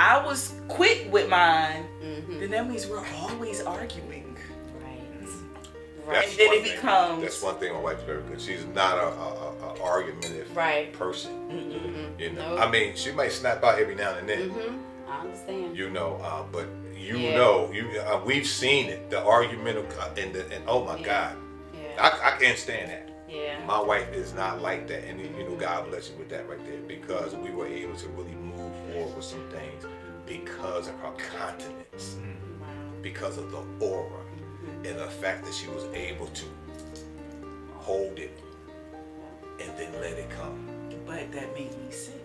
I was quick with mine, then that means we're always arguing. Right. And then it becomes... That's one thing my wife's very good. She's not a argumentative person. You know, I mean, she might snap out every now and then. I understand. You know, but know, we've seen it. The argument and oh my God, I can't stand that. Yeah. My wife is not like that, and you know, God bless you with that right there, because we were able to really move forward with some things because of her continence, because of the aura, and the fact that she was able to hold it and then let it come. But that made me sick.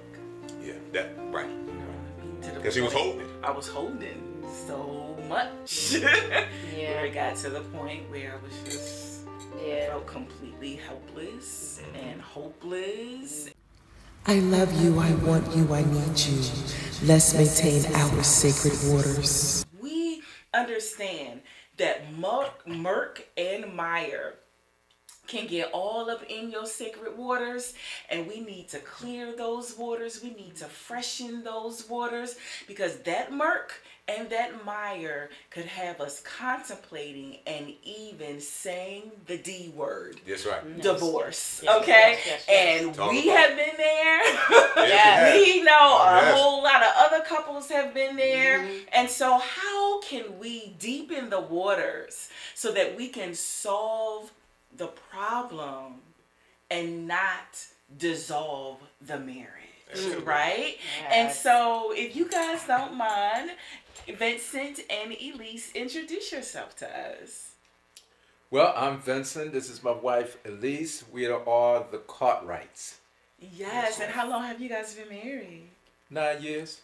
Yeah, that right. Because she was holding it. I was holding so much. Where it got to the point where I was just felt completely helpless and hopeless. I love you, I want you, I need you. Let's maintain our sacred waters. We understand that murk and mire can get all up in your sacred waters, and we need to clear those waters. We need to freshen those waters, because that murk and that mire could have us contemplating and even saying the D word. That's right. Divorce. Okay? And we have been there. We know a whole lot of other couples have been there. And so how can we deepen the waters so that we can solve the problem and not dissolve the marriage, right? And so if you guys don't mind, Vincent and Elise, introduce yourself to us. Well, I'm Vincent. This is my wife, Elise. We are all the Cartwrights. Yes, and how long have you guys been married? 9 years.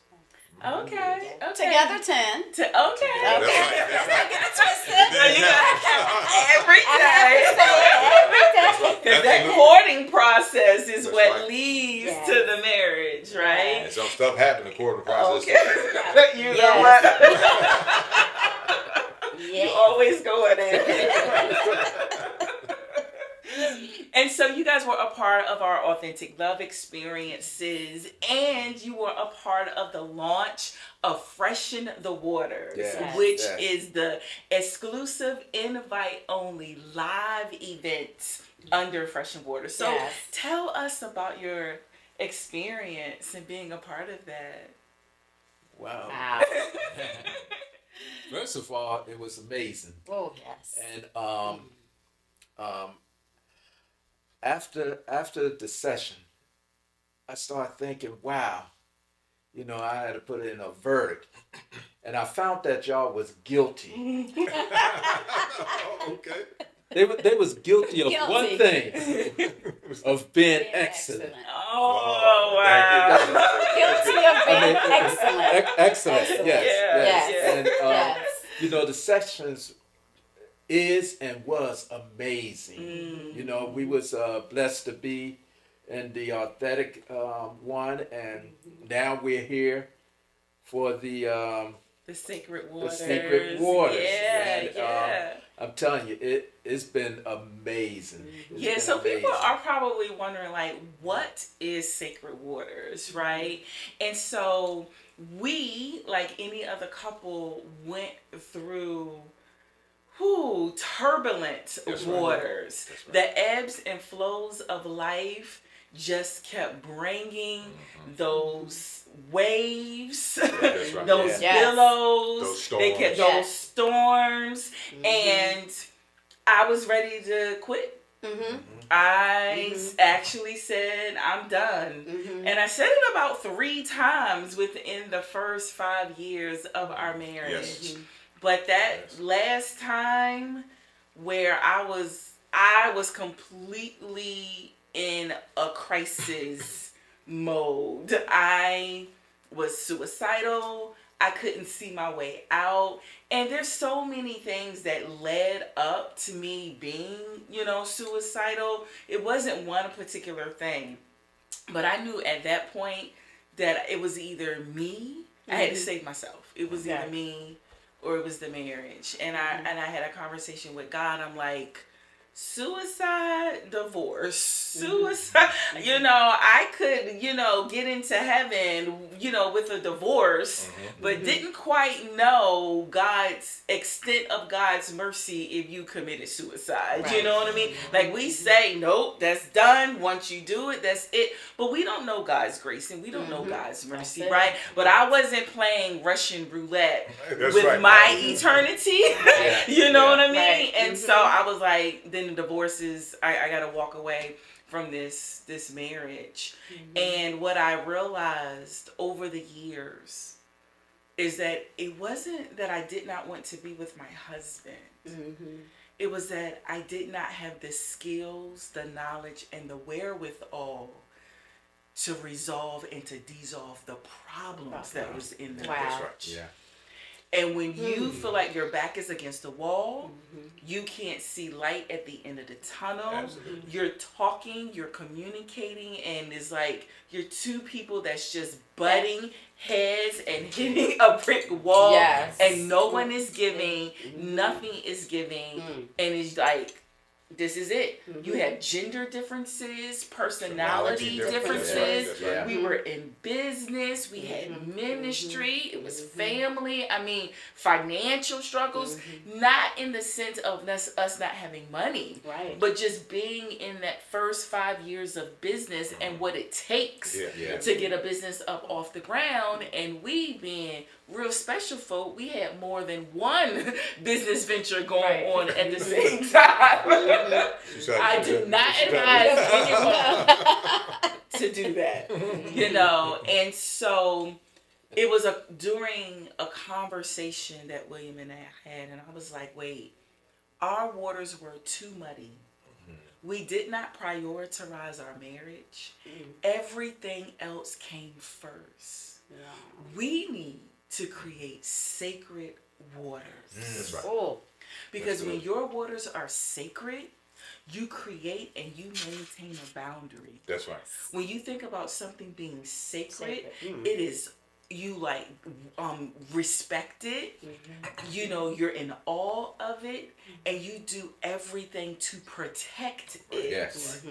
Okay. Together 10. Okay. Because that courting process is what leads to the marriage, right? And some stuff happened in the courting process. You know what? You always go in there. And so you guys were a part of our Authentic Love experiences, and you were a part of the launch of Freshen the Waters, which is the exclusive invite-only live event under Freshen Waters. So tell us about your experience and being a part of that. Wow. First of all, it was amazing. Oh, yes. And after the session, I started thinking, wow, you know, I had to put in a verdict. And I found that y'all was guilty. Okay. They was guilty of one thing, of being excellent. Oh, wow. Guilty of being excellent. Excellent, yes. And, you know, the sessions is and was amazing. You know, we was blessed to be in the authentic one, and now we're here for the sacred waters. The sacred waters. And, I'm telling you, it's been amazing. So people are probably wondering, like, what is sacred waters, right? And so we, like any other couple, went through turbulent waters. The ebbs and flows of life just kept bringing those waves, those billows, those storms, and I was ready to quit. I actually said, I'm done. And I said it about 3 times within the first 5 years of our marriage. But that last time where I was completely in a crisis mode. I was suicidal. I couldn't see my way out. And there's so many things that led up to me being, suicidal. It wasn't one particular thing. But I knew at that point that it was either me. I had to save myself. It was either me or it was the marriage. And I had a conversation with God. I'm like, suicide, divorce, suicide. You know, I could, get into heaven, with a divorce, but didn't quite know God's extent of God's mercy if you committed suicide. Right. You know what I mean? Like we say, nope, that's done. Once you do it, that's it. But we don't know God's grace and we don't know God's mercy, right? But I wasn't playing Russian roulette with my eternity. You know what I mean? Right. And so I was like, then the divorces, I got to walk away from this marriage. And what I realized over the years is that it wasn't that I did not want to be with my husband. It was that I did not have the skills, the knowledge, and the wherewithal to resolve and to dissolve the problems that was in the marriage. Yeah. And when you feel like your back is against the wall, you can't see light at the end of the tunnel. Absolutely. You're talking, you're communicating, and it's like you're two people that's just butting heads and hitting a brick wall, and no one is giving, nothing is giving, and it's like, this is it. You have gender differences, personality differences. Right. We were in business. We had ministry. It was family. I mean, financial struggles. Not in the sense of us not having money, but just being in that first 5 years of business and what it takes to get a business up off the ground. And we being real special folk, we had more than one business venture going on at the same time. I do not advise anyone to do that, and so it was during a conversation that William and I had, and I was like, wait, our waters were too muddy. We did not prioritize our marriage. Everything else came first. We need to create sacred waters. That's right. Because when your waters are sacred, you create and you maintain a boundary. That's right. When you think about something being sacred, it is, you respect it. You're in awe of it, and you do everything to protect it. Yes.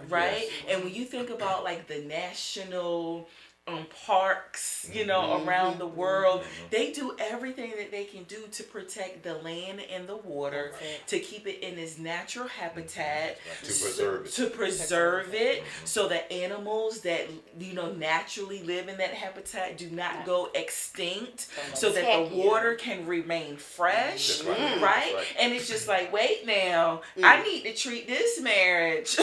Right? Yes. And when you think about like the national parks, around the world, they do everything that they can do to protect the land and the water, to keep it in its natural habitat, to preserve it, so that animals that naturally live in that habitat do not go extinct, so that the water can remain fresh, right? And it's just like, wait now, I need to treat this marriage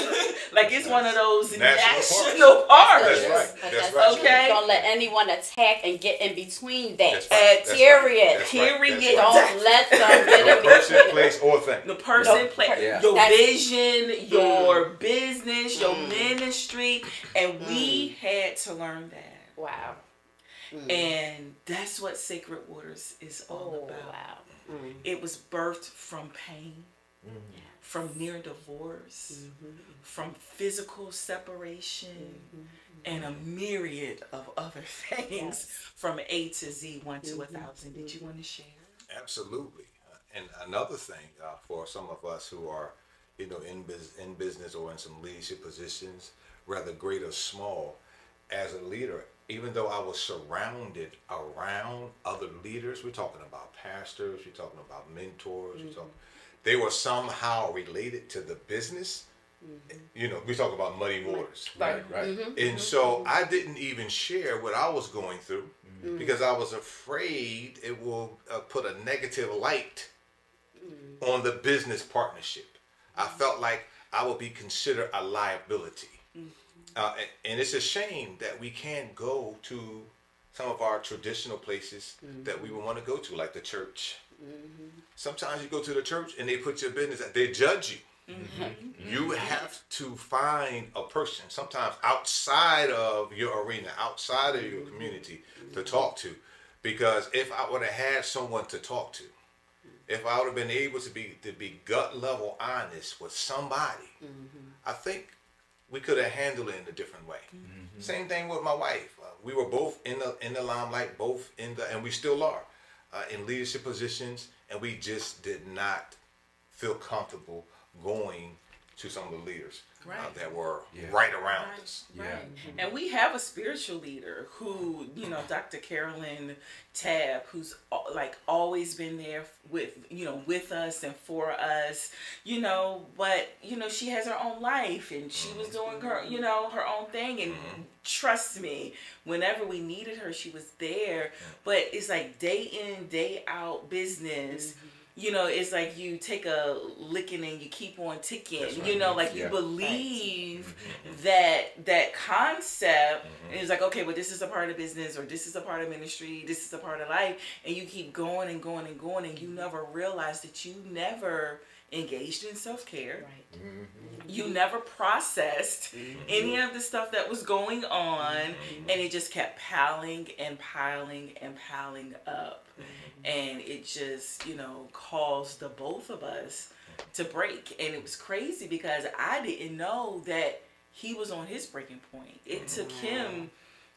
like it's one of those national parks. That's right. Okay. Don't let anyone attack and get in between that. Period. Don't let them get in between. The person, place, or thing. The person, place, your vision, your business, your ministry, and we had to learn that. Wow. And that's what Sacred Waters is all about. Wow. It was birthed from pain. From near divorce, from physical separation, and a myriad of other things, from A to Z, 1 to 1,000. Did you want to share? Absolutely. And another thing for some of us who are, in business or in some leadership positions, whether great or small, as a leader, even though I was surrounded around other leaders, we're talking about pastors, we're talking about mentors, they were somehow related to the business. We talk about muddy waters. Right. And so I didn't even share what I was going through because I was afraid it will put a negative light on the business partnership. I felt like I would be considered a liability. And it's a shame that we can't go to some of our traditional places that we would want to go to, like the church. Sometimes you go to the church and they put your business, they judge you. You have to find a person, sometimes outside of your arena, outside of your community, to talk to. Because if I would have had someone to talk to, if I would have been able to be gut level honest with somebody, I think we could have handled it in a different way. Same thing with my wife. We were both in the limelight, and we still are. In leadership positions, and we just did not feel comfortable going to some of the leaders that were Yeah. right around us. Right. Yeah. And we have a spiritual leader who, you know, Dr. Carolyn Tabb, who's like always been there with, you know, with us and for us, you know, but, you know, she has her own life and she was doing her, you know, her own thing. And trust me, whenever we needed her, she was there. But it's like day in, day out business. You know, it's like you take a licking and you keep on ticking. Right. You know, like you believe that concept. And it's like, okay, well, this is a part of business, or this is a part of ministry, this is a part of life, and you keep going and going and going, and you never realize that you never engaged in self-care. Right. You never processed any of the stuff that was going on, and it just kept piling and piling and piling up. And it just, you know, caused the both of us to break. And it was crazy because I didn't know that he was on his breaking point. It took him,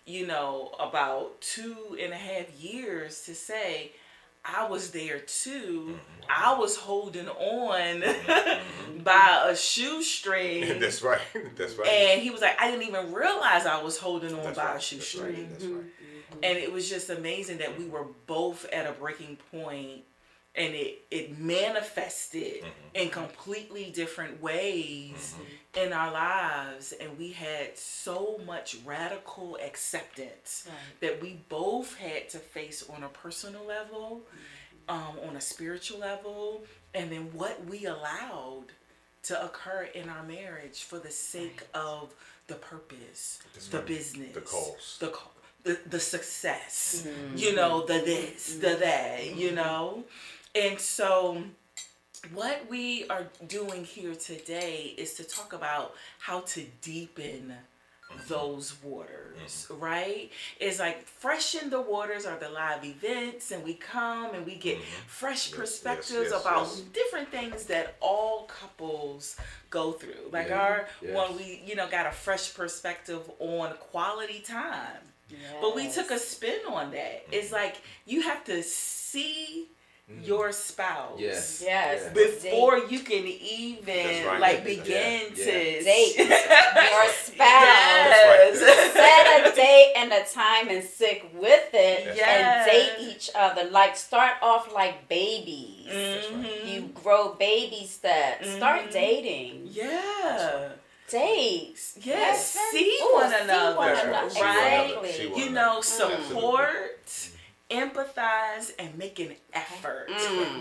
you know, about 2.5 years to say, I was there too. I was holding on by a shoestring. That's right. That's right. And he was like, I didn't even realize I was holding on by a shoestring. That's right. And it was just amazing that we were both at a breaking point, and it manifested in completely different ways in our lives. And we had so much radical acceptance that we both had to face on a personal level, on a spiritual level, and then what we allowed to occur in our marriage for the sake of the purpose, the business, the cause, the success, you know, the this, the that, you know. And so what we are doing here today is to talk about how to deepen those waters, right? It's like Freshen the Waters are the live events, and we come and we get fresh perspectives about different things that all couples go through. Like when we, you know, got a fresh perspective on quality time. Yes. But we took a spin on that. It's like you have to see your spouse before you can even like begin to date your spouse. Set a date and a time and stick with it and date each other. Like start off like babies. You grow baby steps. Start dating. Dates. Yes. See one another. Right? Exactly. You know, support, empathize, and make an effort.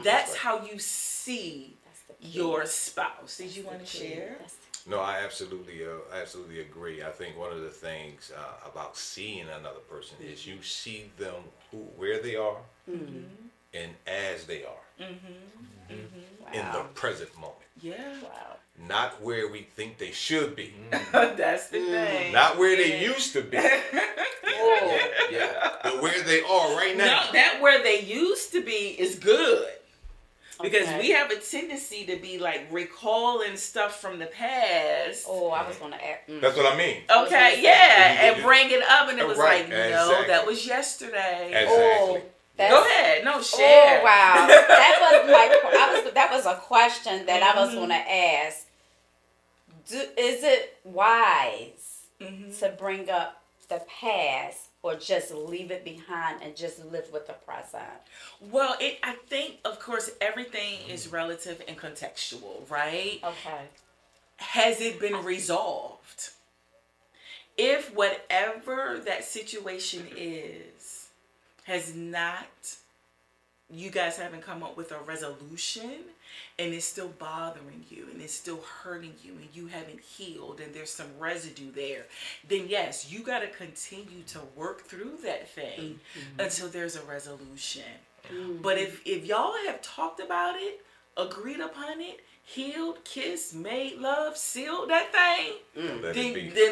That's how you see your spouse. Did you want to share? No, I absolutely agree. I think one of the things about seeing another person is you see them where they are and as they are in the present moment. Not where we think they should be. That's the thing. Not where they used to be. But where they are right now. No, that where they used to be is good. Because we have a tendency to be like recalling stuff from the past. Oh, I was going to add. That's what I mean. Okay, and bring it up, and it was like, no, that was yesterday. Exactly. Go ahead. No, share. Oh, wow. That was a question that I was going to ask. Is it wise to bring up the past, or just leave it behind and just live with the present? Well, I think, of course, everything is relative and contextual, right? Okay. Has it been resolved? If whatever that situation is has not, you guys haven't come up with a resolution, and it's still bothering you, and it's still hurting you, and you haven't healed, and there's some residue there, then yes, you got to continue to work through that thing until there's a resolution. But if y'all have talked about it, agreed upon it, healed, kissed, made love, sealed that thing, then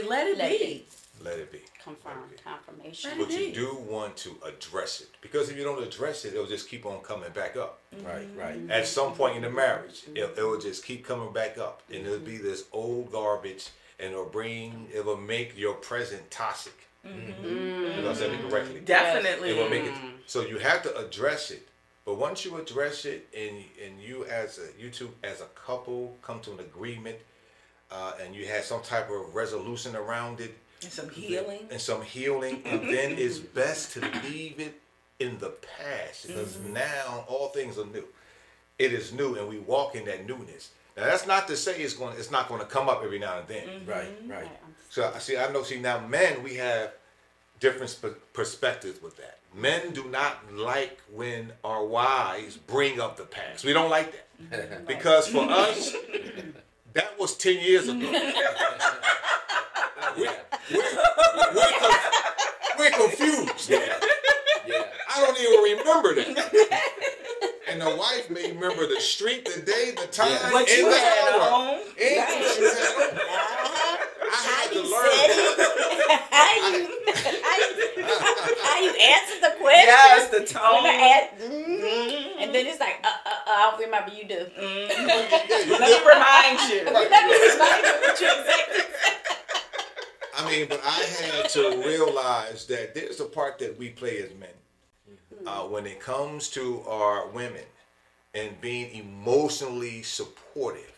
let it be. Let it be. Confirmation. But you do want to address it, because if you don't address it, it'll just keep on coming back up. Right. At some point in the marriage, it will just keep coming back up, and it'll be this old garbage, and it will make your present toxic. Did I say it correctly? Definitely. It will make it. So you have to address it, But once you address it and you two as a couple come to an agreement, and you have some type of resolution around it, and some healing, and then it's best to leave it in the past, because now all things are new. It is new, and we walk in that newness. Now that's not to say it's not going to come up every now and then. Right. So now men, we have different perspectives with that. Men do not like when our wives bring up the past. We don't like that. Because for us, that was 10 years ago. We're confused. Yeah. I don't even remember that. And the wife may remember the street, the day, the time, what you had on. I had to learn. How you answer the question? Yes, the tone. And then it's like, I don't remember, you do. Let me remind you. Let me remind you what you exactly. I mean, but I had to realize that there's a part that we play as men when it comes to our women and being emotionally supportive.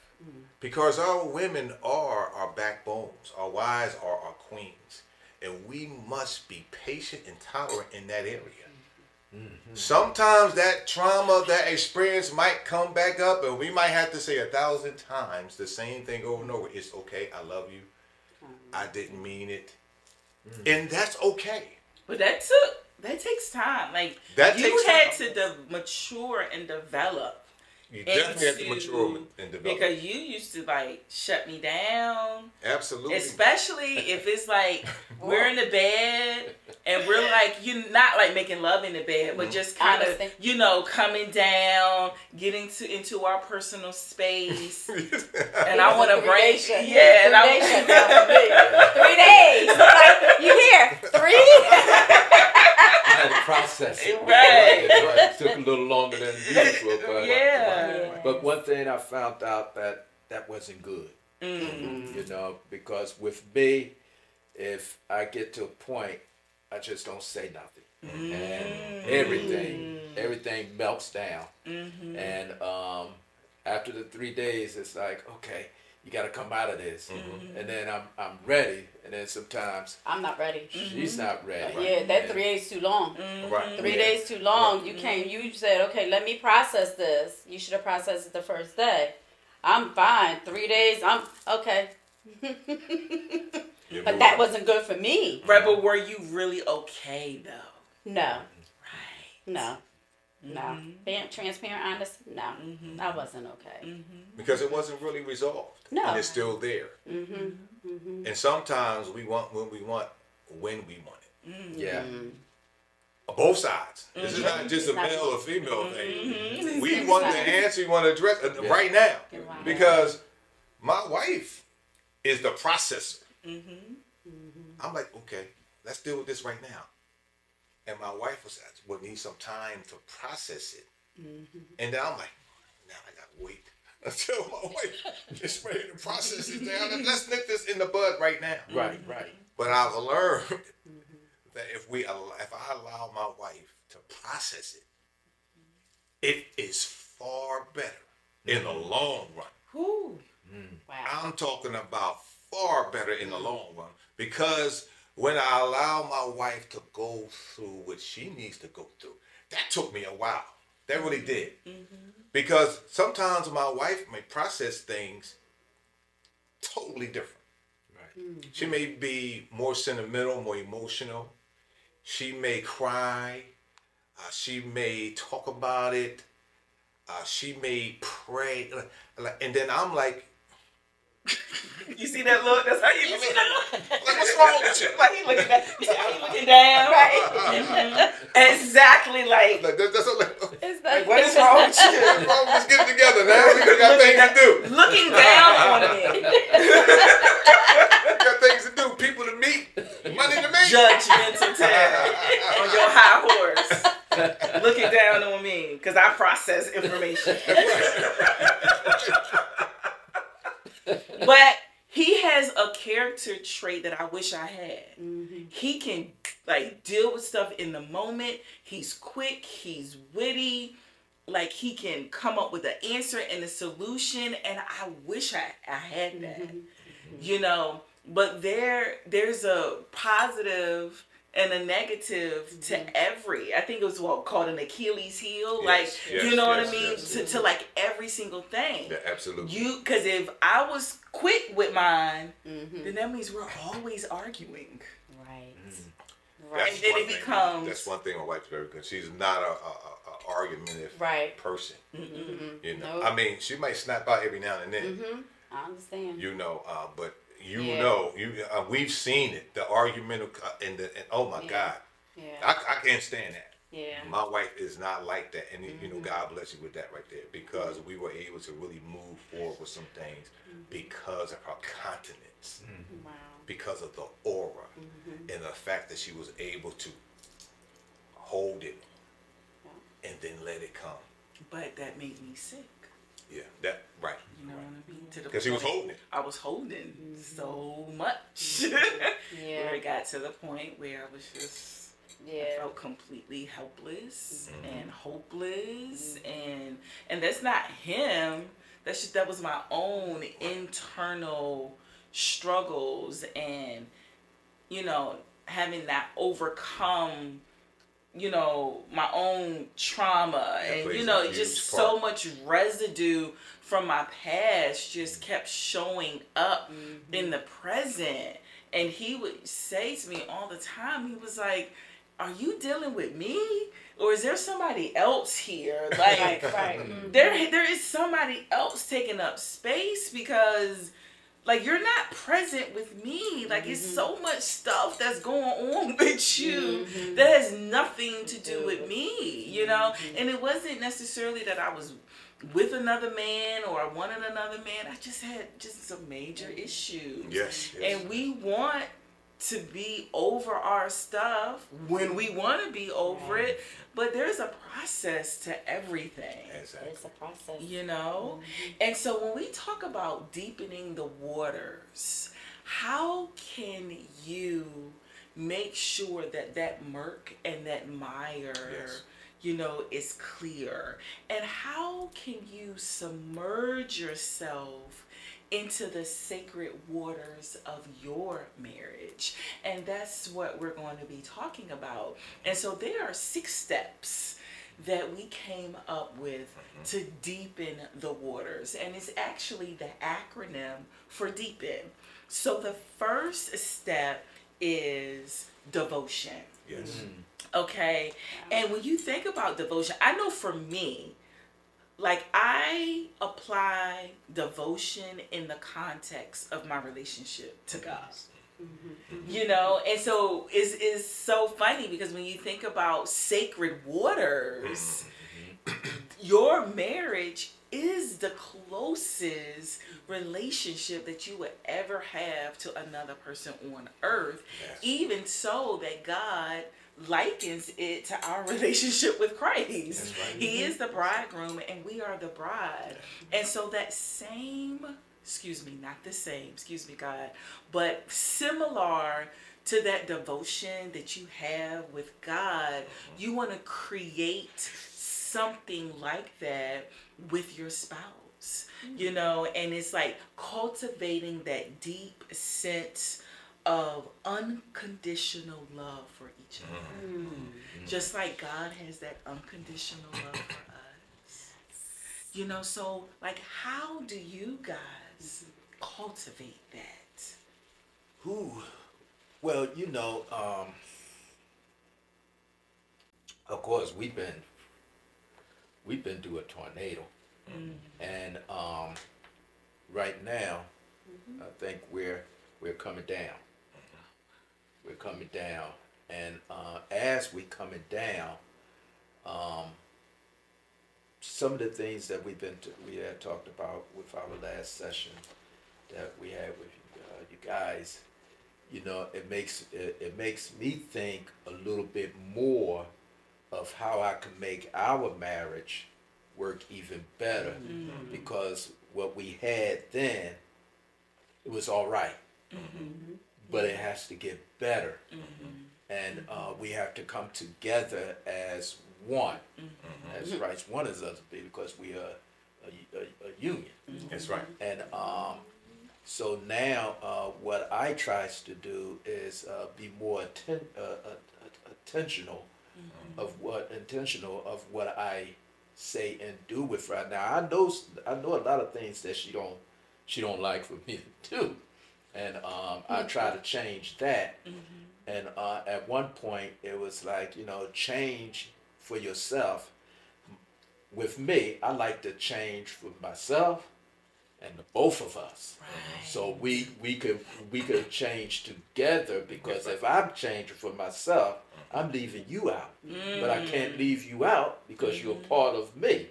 Because our women are our backbones. Our wives are our queens. And we must be patient and tolerant in that area. Sometimes that trauma, that experience might come back up, and we might have to say 1,000 times the same thing over and over. It's okay. I love you. I didn't mean it. And that's okay. But that takes time. Like, you had to mature and develop. You definitely have to mature and develop. Because you used to, like, shut me down. Absolutely. Especially if it's like we're in the bed and we're like, you're not like making love in the bed, but just kind of, coming down, getting into our personal space. And I want to break. 3 days. 3 days. Like, you here? 3? I had to process it. Right. It took a little longer than usual. But, yeah. But one thing I found out that wasn't good. Because with me, if I get to a point, I just don't say nothing. And everything melts down. And after the 3 days, it's like, okay, you got to come out of this. And then I'm ready. And then sometimes I'm not ready. She's not ready. Yeah, that 3 days too long. Right. 3 days too long. You can't. You said, okay, let me process this. You should have processed it the first day. I'm fine. 3 days. I'm okay. But that wasn't good for me. Right, but were you really okay though? No. Right. No. No. Being transparent, honest, no. I wasn't okay. Because it wasn't really resolved. No. And it's still there. And sometimes we want when we want it. Yeah. Both sides. This is not just a male or female thing. We want the answer, we want to address it right now. Because my wife is the processor. I'm like, okay, let's deal with this right now. And my wife would need some time to process it. And then I'm like, now I got to wait until my wife is ready to process it down. And let's nip this in the bud right now. Right. But I've learned that if I allow my wife to process it, it is far better in the long run. Wow. I'm talking about far better in the long run, because when I allow my wife to go through what she needs to go through, that took me a while. That really did. Because sometimes my wife may process things totally different. Right. She may be more sentimental, more emotional. She may cry. She may talk about it. She may pray. And then I'm like, you see that look? That's how you see that look. Like, what's wrong with you? Like he looking down. You see how he looking down? Right. Exactly like. Like, what is wrong with you? What's wrong? Let's get it together now. We got things to do. Looking down on me. We got things to do. People to meet. Money to make. Judgmental tag on your high horse. Looking down on me because I process information. But he has a character trait that I wish I had. He can like deal with stuff in the moment. He's quick. He's witty. like he can come up with the answer and the solution, and I wish I had that. You know, but there's a positive and a negative to I think it was called an Achilles heel. You know what I mean? To like every single thing. Yeah, absolutely. Because if I was quick with mine, then that means we're always arguing. Right. Right. And then it becomes. That's one thing my wife's very good. She's not a argumentative person. You know, I mean, she might snap out every now and then. I understand. You know, but know, we've seen it. The argument and oh my God, I can't stand that. Yeah. My wife is not like that, and you know, God bless you with that right there, because we were able to really move forward with some things because of her continence, because of the aura, and the fact that she was able to hold it and then let it come. But that made me sick. Yeah, that right. You know what I mean? Because she was holding it. I was holding so much. Where it got to the point where I was just, I felt completely helpless and hopeless, and that's not him. That was my own internal struggles, and you know, having that overcome, you know, my own trauma, and you know, just so much residue from my past just kept showing up in the present. And he would say to me all the time, he was like, "Are you dealing with me, or is there somebody else here? Like, there is somebody else taking up space, because like, you're not present with me. Like, it's so much stuff that's going on with you that has nothing to do with me, you know? And it wasn't necessarily that I was with another man or I wanted another man. I just had some major issues. Yes. And we want to be over our stuff when we want to be over it, but there's a process to everything. Exactly. It's a process, you know. And so when we talk about deepening the waters, how can you make sure that murk and that mire you know, is clear? And how can you submerge yourself into the sacred waters of your marriage? And that's what we're going to be talking about. And so there are 6 steps that we came up with to deepen the waters, and it's actually the acronym for deepen. So the first step is devotion. Yes. Okay. And when you think about devotion, I know for me, like, I apply devotion in the context of my relationship to God. You know, and so it's so funny, because when you think about sacred waters, your marriage is the closest relationship that you would ever have to another person on earth. Even so that God likens it to our relationship with Christ. He is the bridegroom and we are the bride. And so that God, but similar to that devotion that you have with God, you want to create something like that with your spouse, you know, and it's like cultivating that deep sense of unconditional love for each other. Just like God has that unconditional love for us. You know, so like, how do you guys cultivate that? Well, you know, of course we've been through a tornado, and right now I think we're coming down. We're coming down, and as we're coming down, some of the things that we had talked about with our last session that we had with you guys, you know, it makes me think a little bit more of how I can make our marriage work even better, because what we had then, it was all right. But it has to get better, and we have to come together as one, as Christ wanted us to be, because we are a union. That's right. And so now what I tries to do is be more intentional of what I say and do with her. Now I know a lot of things that she don't like for me to do, and I try to change that. And at one point it was like, change for yourself. With me, I like to change for myself and the both of us. Right. So we could change together, because if I'm changing for myself, I'm leaving you out. But I can't leave you out because you're part of me.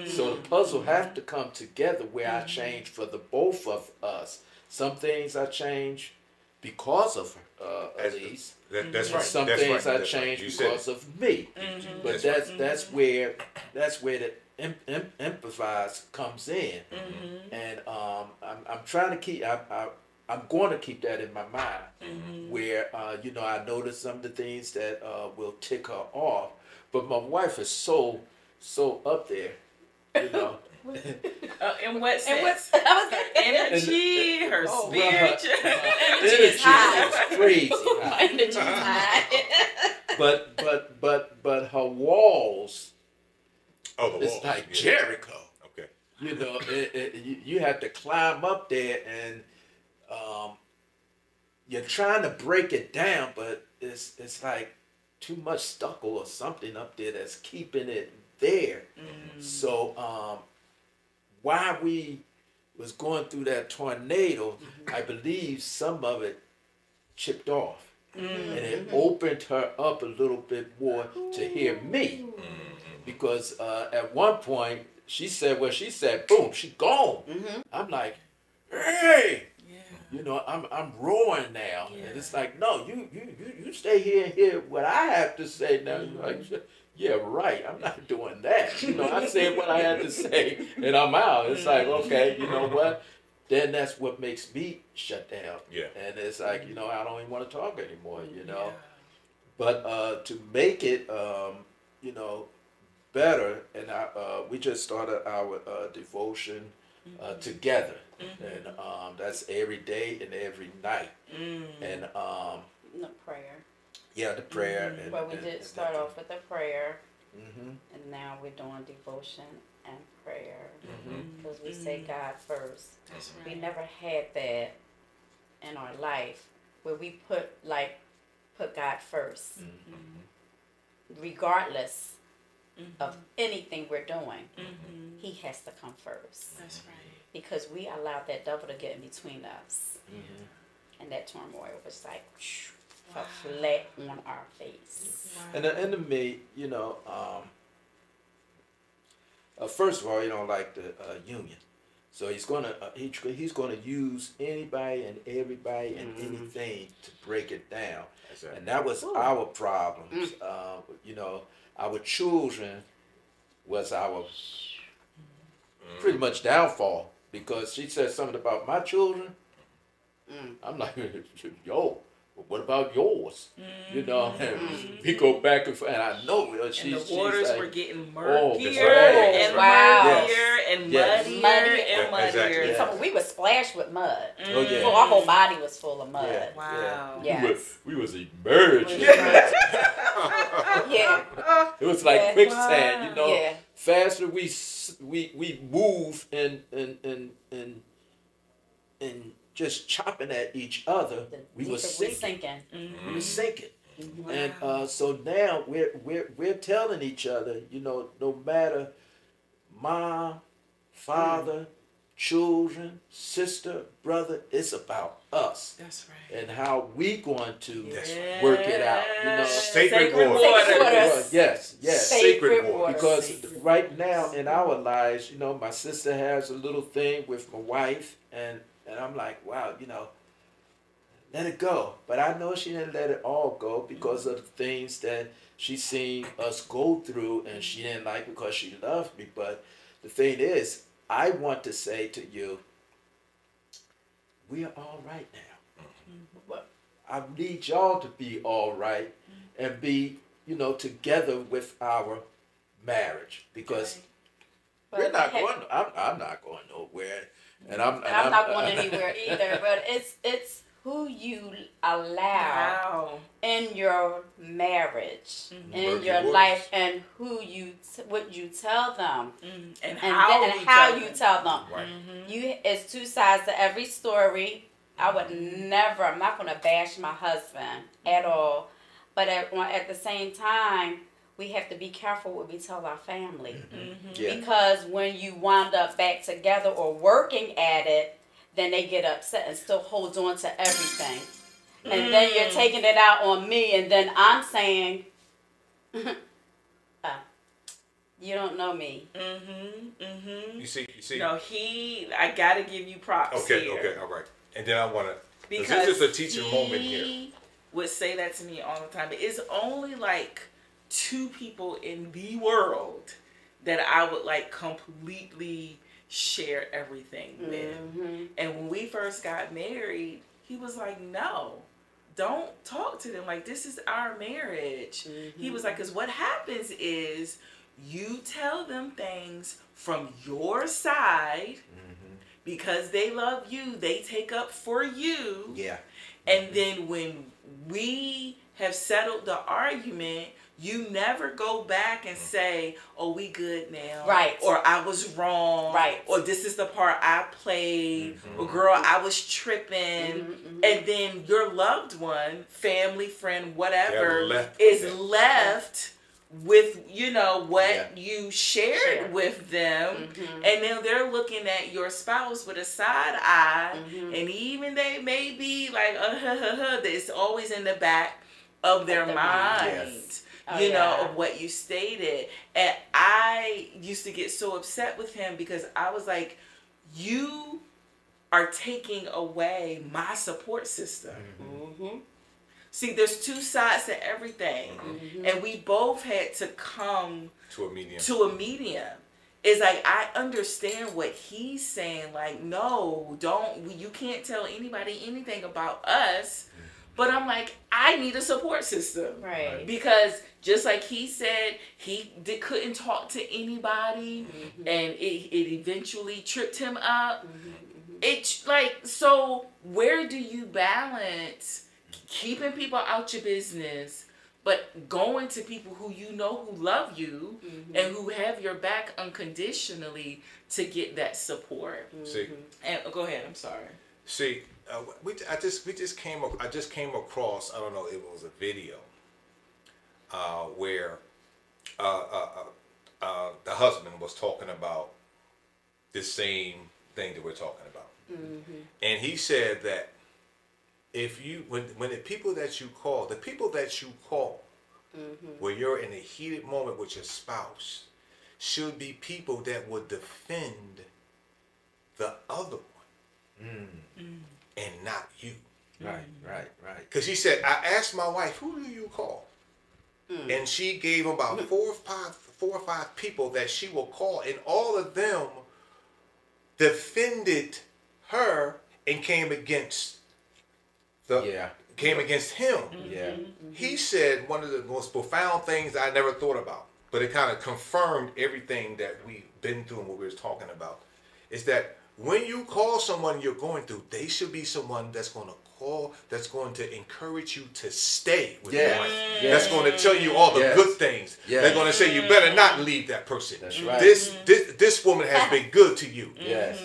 So the puzzle has to come together where I change for the both of us. Some things I change because of Elise. That's right. Some that's things right. I change because of me. But that's where the improvise comes in. And I'm trying to keep. I'm going to keep that in my mind, where I notice some of the things that will tick her off. But my wife is so up there, In what sense? Her energy, her spirit. Her energy is crazy high. Energy's high. But her walls, Oh, the it's walls. like Jericho. Okay. You have to climb up there, and you're trying to break it down, but it's like too much stucco or something up there that's keeping it there. So while we was going through that tornado, I believe some of it chipped off. And it opened her up a little bit more to hear me. Because at one point, she said, boom, she gone. I'm like, hey! I'm roaring now. And it's like, no, you stay here and hear what I have to say now. You're like, yeah, right. I'm not doing that. I said what I had to say, and I'm out. It's like, okay, you know what? Then that's what makes me shut down. Yeah. And it's like, I don't even want to talk anymore, Yeah. But to make it, better, and we just started our devotion together. And that's every day and every night. And The prayer. yeah, the prayer. But we did start off with the prayer, and now we're doing devotion and prayer, because we say God first. That's right. We never had that in our life where we put God first, regardless of anything we're doing. He has to come first. That's right. Because we allowed that devil to get in between us, and that turmoil was like flat on our face. And the enemy, first of all, he don't like the union, so he's gonna use anybody and everybody and anything to break it down. Exactly. And that was our problems. Our children was our pretty much downfall, because she said something about my children. I'm like, yo, what about yours? And we go back and forth, and I know and the waters were getting murkier and muddier and muddier and muddier. Exactly. We were splashed with mud. Oh yeah. So our whole body was full of mud. Yeah. Wow. Yes. We was emerging. Yeah. It was like quicksand, Yeah. Faster we move and just chopping at each other, we were sinking. We were sinking. Wow. And so now we're telling each other, no matter mom, father, children, sister, brother, it's about us. That's right. And how we going to work it out. Sacred waters. Yes. Sacred waters. Because right now in our lives, my sister has a little thing with my wife, and I'm like, wow, let it go. But I know she didn't let it all go because of the things that she seen us go through, and she didn't like because she loved me. But the thing is, I want to say to you, we are all right now. But I need y'all to be all right and be, together with our marriage, because But we're not going. I'm not going nowhere, and I'm not going anywhere either. But it's who you allow in your marriage, in your life, and what you tell them, and how you tell them. Right. It's two sides to every story. I would never. I'm not going to bash my husband at all, but at the same time, we have to be careful what we tell our family. Because when you wind up back together or working at it, then they get upset and still hold on to everything. And then you're taking it out on me, and then I'm saying, you don't know me. You see. No, I gotta give you props. Okay, all right. And then I want to, because this is a teaching moment here. He would say that to me all the time. It's only like 2 people in the world that I would like completely share everything with. And when we first got married, he was like, no, don't talk to them. Like, this is our marriage. He was like, because what happens is you tell them things from your side because they love you. They take up for you. Yeah. And then when we have settled the argument, you never go back and say, oh, we good now. Right. Or I was wrong. Right. Or this is the part I played. Or girl, I was tripping. And then your loved one, family, friend, whatever, is left with, what you shared with them. And then they're looking at your spouse with a side eye. And even they may be like, it's always in the back of their mind. Yes. Of what you stated. And I used to get so upset with him because I was like, you are taking away my support system. See, there's 2 sides to everything. And we both had to come to a medium. It's like, I understand what he's saying. Like, no, you can't tell anybody anything about us. But I'm like, I need a support system. Right. Because just like he said, he couldn't talk to anybody. And it eventually tripped him up. It's like, so where do you balance keeping people out your business, but going to people who who love you and who have your back unconditionally to get that support? See. And go ahead, I'm sorry. See, I just came across, I don't know, it was a video where the husband was talking about this same thing that we're talking about. And he said that if you, when the people that you call, when you're in a heated moment with your spouse, should be people that would defend the other one. And not you. Right. Because he said, I asked my wife, who do you call? And she gave him about 4 or 5 people that she will call, and all of them defended her and came against him. He said one of the most profound things I never thought about, but it kind of confirmed everything that we've been through and what we were talking about, is that when you call someone you're going through, they should be someone that's going to call, that's going to encourage you to stay with your life. That's going to tell you all the good things. They're going to say, you better not leave that person. That's right. This woman has been good to you.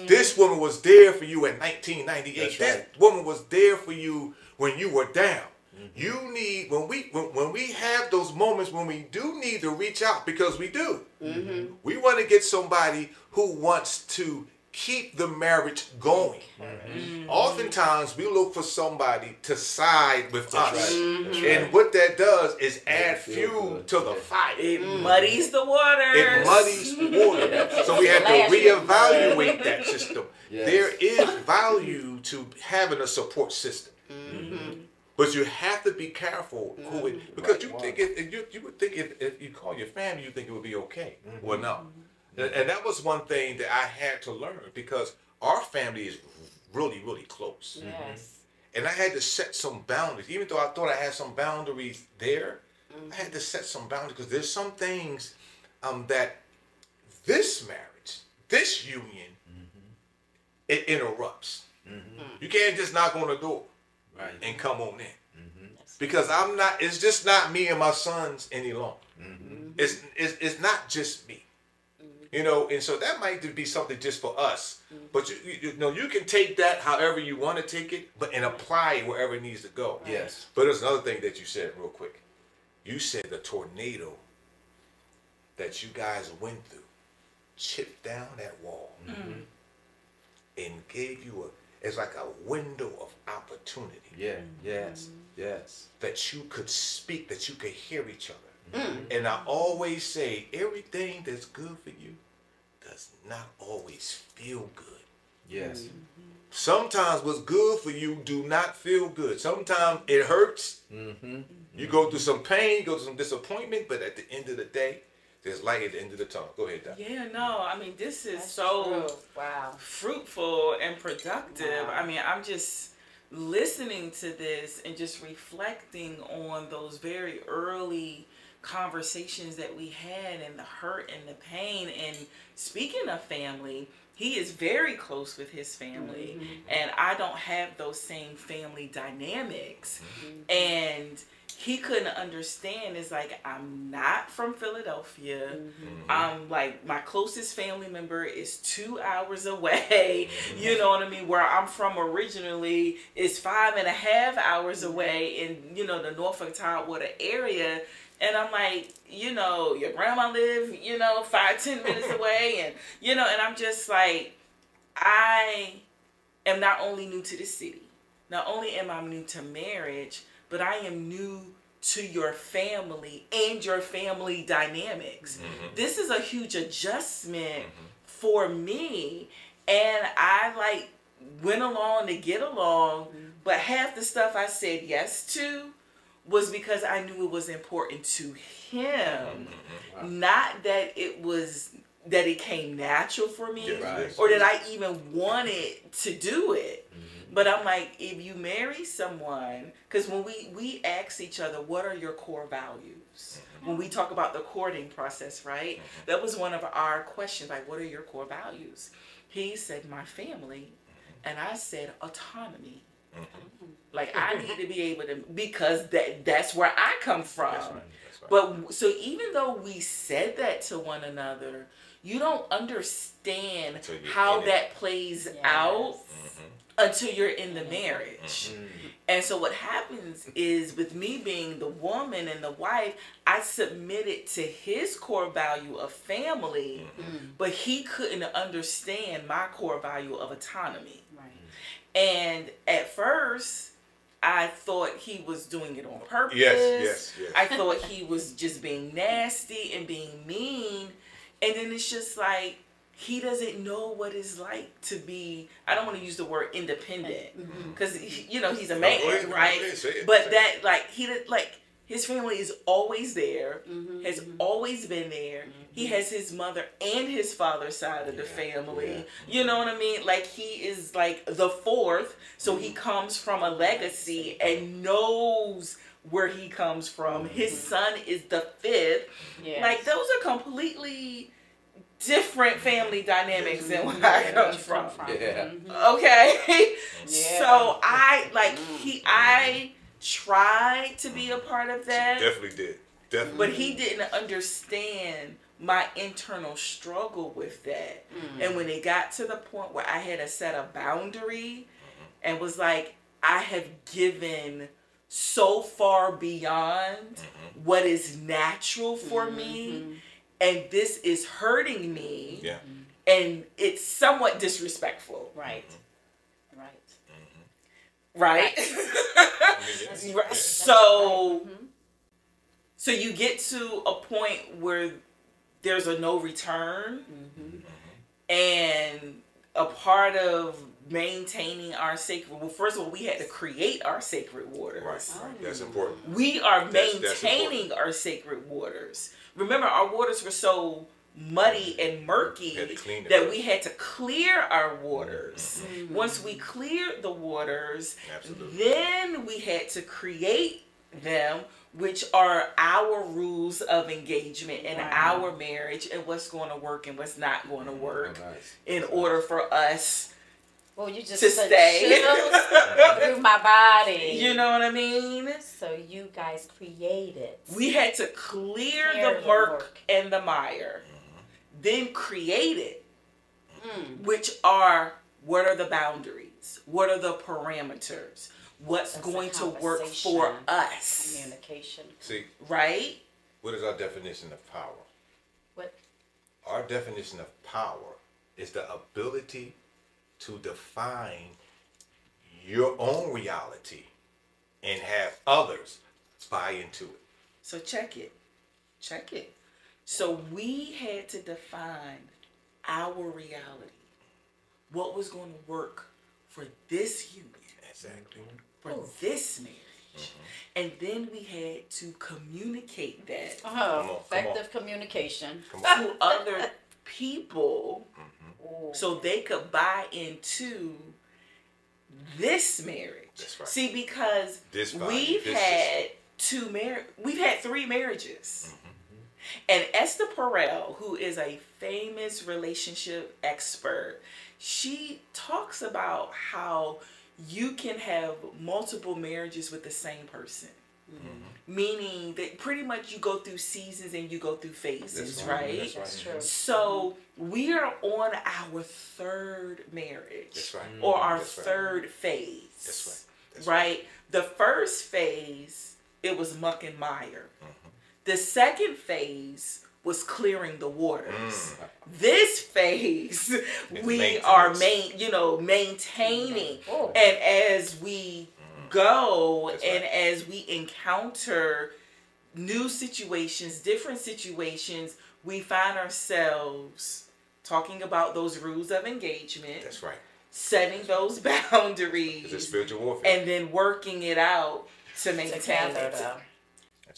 This woman was there for you in 1998. This woman was there for you when you were down. You need, when we have those moments when we do need to reach out, because we do. We want to get somebody who wants to keep the marriage going. Oftentimes we look for somebody to side with us. And what that does is add fuel to the fire. It muddies the water. So we have to reevaluate that system. There is value to having a support system. But you have to be careful because you think you would think if you call your family, you think it would be okay. Well, no. And that was one thing that I had to learn, because our family is really, really close. And I had to set some boundaries. Even though I thought I had some boundaries there, I had to set some boundaries, because there's some things that this marriage, this union, it interrupts. You can't just knock on the door and come on in. Because it's just not me and my sons any longer. It's not just me. You know, and so that might be something just for us. But you know, you can take that however you want to take it, and apply it wherever it needs to go. Yes. But there's another thing that you said real quick. You said the tornado that you guys went through chipped down that wall and gave you it's like a window of opportunity. Yeah. Yes. Yes. That you could speak, that you could hear each other. And I always say, everything that's good for you does not always feel good. Yes. Sometimes what's good for you do not feel good. Sometimes it hurts. You go through some pain, you go through some disappointment, but at the end of the day, there's light at the end of the tunnel. Go ahead, Doc. Yeah, no, I mean, this is so fruitful and productive. I mean, I'm just listening to this and just reflecting on those very early conversations that we had and the hurt and the pain. And speaking of family, he is very close with his family, and I don't have those same family dynamics. And he couldn't understand. It's like, I'm not from Philadelphia. I'm like, my closest family member is 2 hours away. You know what I mean? Where I'm from originally is 5.5 hours away in, you know, the Norfolk Tidewater area. And I'm like, you know, your grandma live, you know, 5-10 minutes away. And, you know, and I'm just like, I am not only new to the city, not only am I new to marriage, but I am new to your family and your family dynamics. This is a huge adjustment for me. And I like went along to get along, but half the stuff I said yes to was because I knew it was important to him. Not that it came natural for me, or that I even wanted to do it. But I'm like, if you marry someone, because when we ask each other, what are your core values? When we talk about the courting process, right? That was one of our questions, like, what are your core values? He said, my family. And I said, autonomy. Like, I need to be able to, because that's where I come from. That's right. But so even though we said that to one another, you don't understand how that plays out until you're in the marriage. And so what happens is, with me being the woman and the wife, I submitted to his core value of family, but he couldn't understand my core value of autonomy. And at first, I thought he was doing it on purpose. Yes. I thought he was just being nasty and being mean. And then it's just like, he doesn't know what it's like to be, I don't want to use the word independent, because, you know, he's a man, right? But that, like, his family is always there, has always been there. He has his mother and his father's side of the family. You know what I mean? Like, he is like the fourth, so he comes from a legacy and knows where he comes from. His son is the fifth. Like, those are completely different family dynamics than where I come from. Okay? So I tried to be a part of that. Definitely did. But he didn't understand my internal struggle with that. And when it got to the point where I had to set a boundary and was like, I have given so far beyond what is natural for me, and this is hurting me, and it's somewhat disrespectful. Right. So you get to a point where there's a no return, and a part of maintaining our sacred, well, first of all, we had to create our sacred waters. Right. That's important. We are maintaining our sacred waters. Remember, our waters were so muddy and murky that we had to clear our waters. Once we cleared the waters, then we had to create them, which are our rules of engagement and our marriage, and what's going to work and what's not going to work in order for us you just to stay through my body. You know what I mean? So you guys created. We had to clear the murk and the mire, then create it, which are, what are the boundaries? What are the parameters? What's going to work for us? Communication. See, right? What is our definition of power? What? Our definition of power is the ability to define your own reality and have others buy into it. So check it. So we had to define our reality. What was going to work for this union. Exactly. For this marriage. And then we had to communicate that. Effective communication. To other people. So they could buy into this marriage. That's right. See, because we've had 3 marriages. And Esther Perel, who is a famous relationship expert, she talks about how you can have multiple marriages with the same person. Meaning that pretty much you go through seasons and you go through phases, right? That's true. So we are on our 3rd marriage. That's right. Or our 3rd phase. That's right. The first phase, it was muck and mire. The second phase was clearing the waters. This phase, we are maintaining. And as we go and as we encounter new situations, different situations, we find ourselves talking about those rules of engagement. That's right. Setting those boundaries. It's a spiritual warfare. And then working it out to maintain it.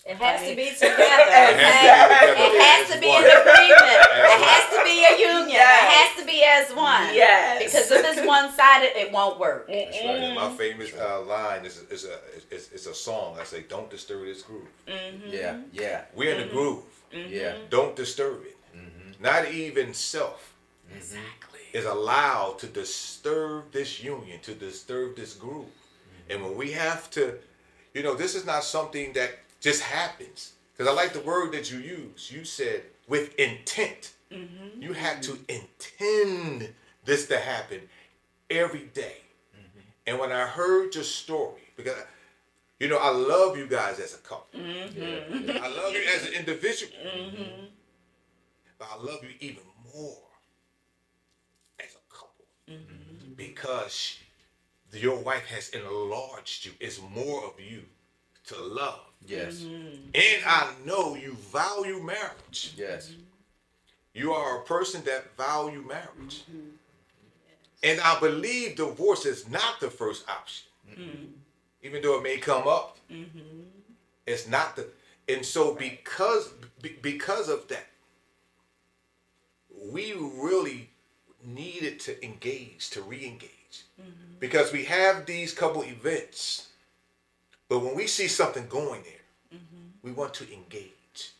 It has to be together. It has to be an agreement. It has to be a union. It has to be as one. Yes. Because if it's one-sided, it won't work. That's right. And my famous line is a song. I say, "Don't disturb this groove." Yeah. We're in the groove. Yeah. Don't disturb it. Not even self is allowed to disturb this union, to disturb this groove. And when we have to, this is not something that just happens. Because I like the word that you use. You said with intent. You have to intend this to happen every day. And when I heard your story, because I love you guys as a couple. I love you as an individual. But I love you even more as a couple. Because your wife has enlarged you. It's more of you to love. Yes. And I know you value marriage. Yes. You are a person that value marriage. And I believe divorce is not the first option. Even though it may come up. It's not the... And so because of that, we really needed to engage, to re-engage. Because we have these couple events. But when we see something going there, we want to engage.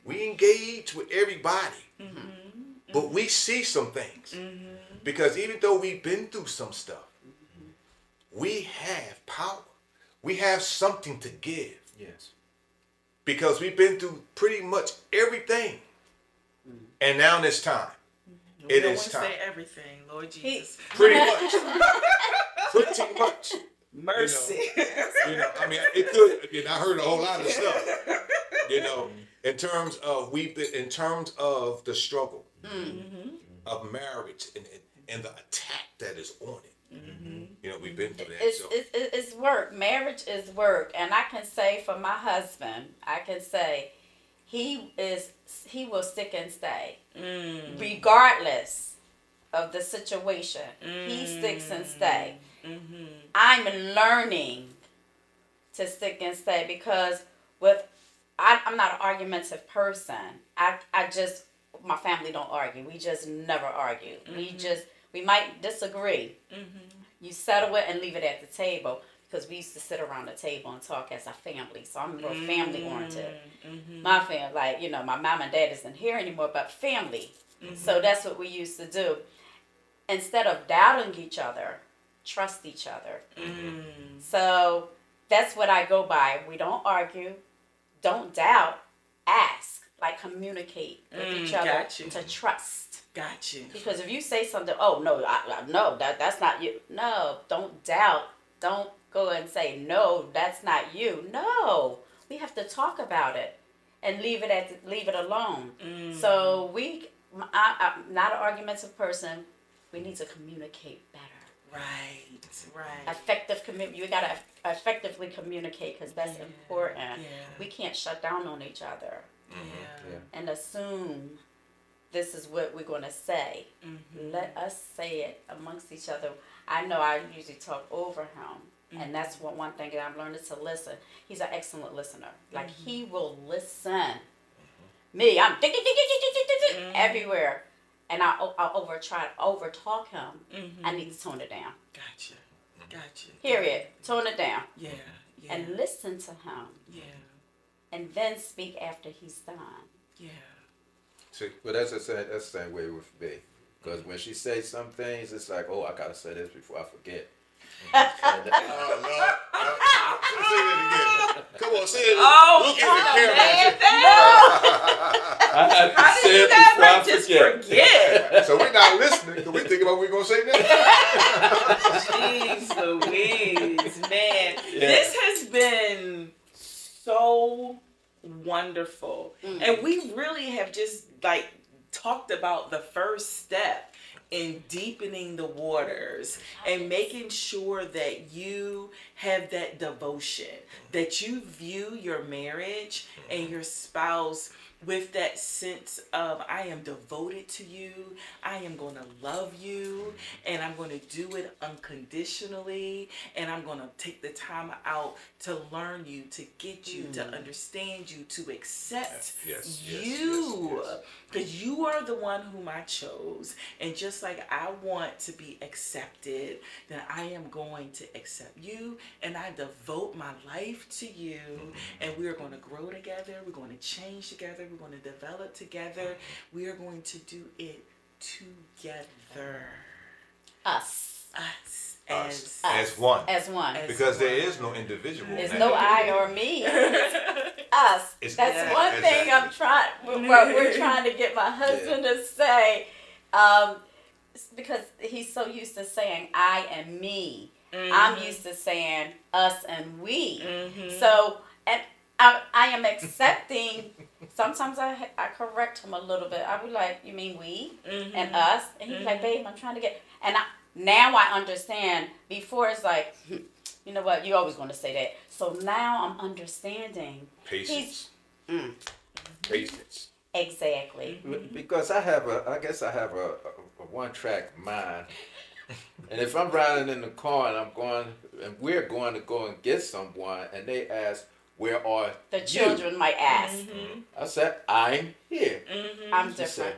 We engage with everybody. But we see some things. Because even though we've been through some stuff, we have power. We have something to give. Yes. Because we've been through pretty much everything. And now it's time. It is time. Say everything, Lord Jesus. Pretty much. Pretty much. Mercy. I mean, it could. I heard a whole lot of stuff. In terms of the struggle of marriage and the attack that is on it. We've been through that. It's work. Marriage is work, and I can say for my husband, he will stick and stay, regardless of the situation. He sticks and stay. I'm learning to stick and stay because I'm not an argumentative person. My family don't argue. We just never argue. We might disagree. You settle it and leave it at the table. because we used to sit around the table and talk as a family. So I'm real family oriented. My family, like, you know, my mom and dad isn't here anymore, but family. So that's what we used to do. Instead of doubting each other, trust each other. So that's what I go by. We don't argue, don't doubt, ask, like communicate with each other to trust. Got you. Because if you say something, oh no, no, that's not you. No, don't doubt. Don't go and say no, that's not you. No, we have to talk about it and leave it alone. So I'm not an argumentative person. We need to communicate better. Right. Effective commitment. You gotta effectively communicate because that's important. Yeah. We can't shut down on each other and assume this is what we're gonna say. Let us say it amongst each other. I know I usually talk over him, and that's one thing that I've learned is to listen. He's an excellent listener. Like he will listen. Me, I'm everywhere. And I'll try to overtalk him. I need to tone it down. Gotcha. Period. Tone it down. Yeah. And listen to him. Yeah. And then speak after he's done. Yeah. See, but that's the same way with me. Because when she says some things, it's like, oh, I gotta say this before I forget. Say that again. Come on, say it. Oh, look at the camera. I have to say it before I forget. So we're not listening because we think about what we're going to say next. Jeez Louise, man. Yeah. This has been so wonderful. And we really have just like talked about the first step in deepening the waters and making sure that you have that devotion, that you view your marriage and your spouse with that sense of, I am devoted to you, I am going to love you, and I'm going to do it unconditionally, and I'm going to take the time out to learn you, to get you, to understand you, to accept you. Because you are the one whom I chose, and just like I want to be accepted, then I am going to accept you, and I devote my life to you, and we are going to grow together, we're going to change together, we're going to develop together. We are going to do it together. Us. As one. Because there is no individual. There's no I or me. Us. That's one thing I'm trying. We're trying to get my husband to say, because he's so used to saying I and me. I'm used to saying us and we. So, and I am accepting. Sometimes I correct him a little bit. I be like, you mean we and us? And he's like, babe, I'm trying to get. And now I understand. Before it's like, you know what? You're always going to say that. So now I'm understanding. Patience. Patience. Exactly. Because I guess I have a one-track mind. And if I'm riding in the car and we're going to go and get someone, and they ask, where are the children might ask. I said, I'm here. I'm different.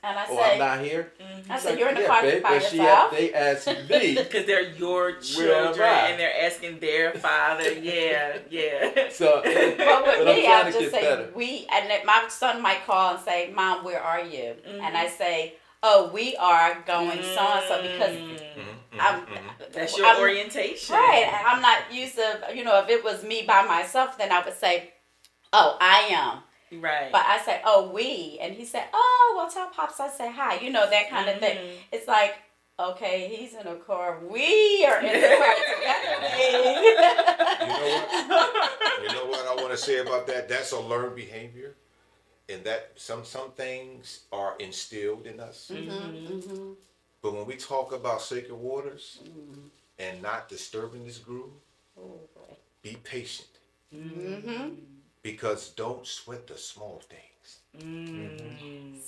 And I say, I'm not here. I said, you're in the car by yourself. They ask me. Because they're your children and they're asking their father. Yeah. So, but with me, I'll just say we. And my son might call and say, Mom, where are you? And I say, oh, we are going so-and-so because that's your orientation. Right. And I'm not used to, if it was me by myself, then I would say, oh, I am. Right. But I say, oh, we. And he said, oh, well, tell Pops I say hi. That kind of thing. It's like, okay, he's in a car. We are in the car together. You know what I want to say about that? That's a learned behavior. And that some things are instilled in us. But when we talk about sacred waters and not disturbing this groove, be patient. Because don't sweat the small things.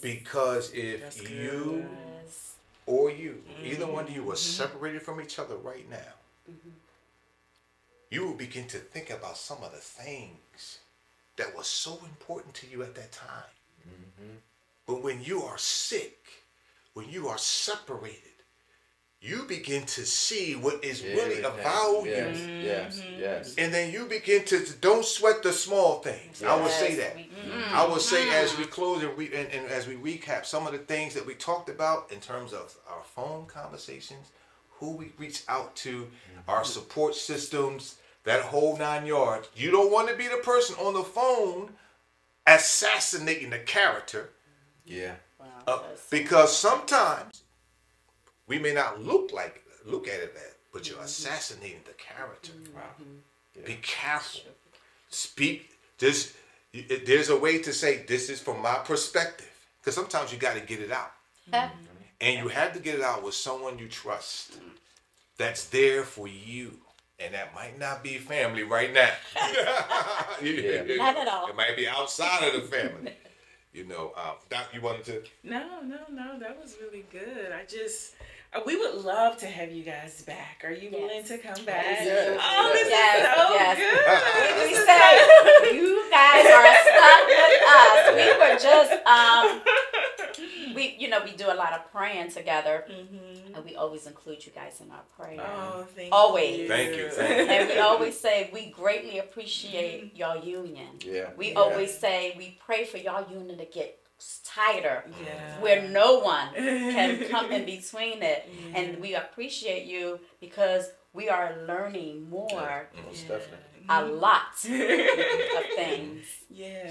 Because if you or you, either one of you are separated from each other right now, you will begin to think about some of the things that was so important to you at that time. But when you are sick, when you are separated, you begin to see what is really of value. Yes. And then you begin to don't sweat the small things. I would say that. I would say as we close and as we recap some of the things that we talked about in terms of our phone conversations, who we reach out to, our support systems, that whole 9 yards. You don't want to be the person on the phone assassinating the character. Yeah. Because sometimes we may not look at it that, but you're assassinating the character. Wow. Yeah. Be careful. Speak this. There's a way to say this is from my perspective, because sometimes you got to get it out, and you have to get it out with someone you trust, that's there for you, and that might not be family right now. Not at all. It might be outside of the family. Doc, you wanted to? No, that was really good. We would love to have you guys back. Are you willing to come back? Yes. Oh, this is so good. We say you guys are stuck with us. We were just we do a lot of praying together, and we always include you guys in our prayer. Oh, thank always. you. Thank you. And we always say we greatly appreciate y'all union. Yeah. We always say we pray for y'all union to get tighter, yeah, where no one can come in between it. Yeah. And we appreciate you because we are learning more, a lot of things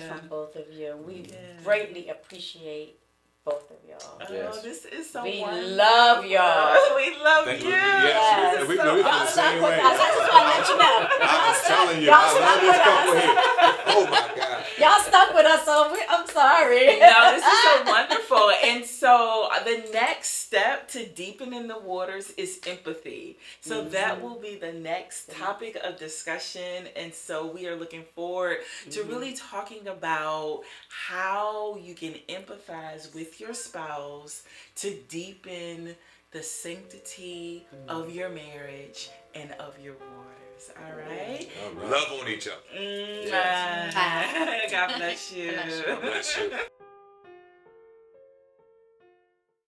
from both of you. We greatly appreciate both of y'all. Oh, this is so we wonderful. Love y'all. We love you. Yes. We feel the same way. I just want to let you know. I'm telling you, I love this couple here. Oh my God. Y'all stuck with us, so I'm sorry. No, this is so wonderful. And so the next step to deepening the waters is empathy. So that will be the next topic of discussion. And so we are looking forward to really talking about how you can empathize with your spouse to deepen the sanctity of your marriage and of your waters. All right? Love on each other. God bless you. God bless you.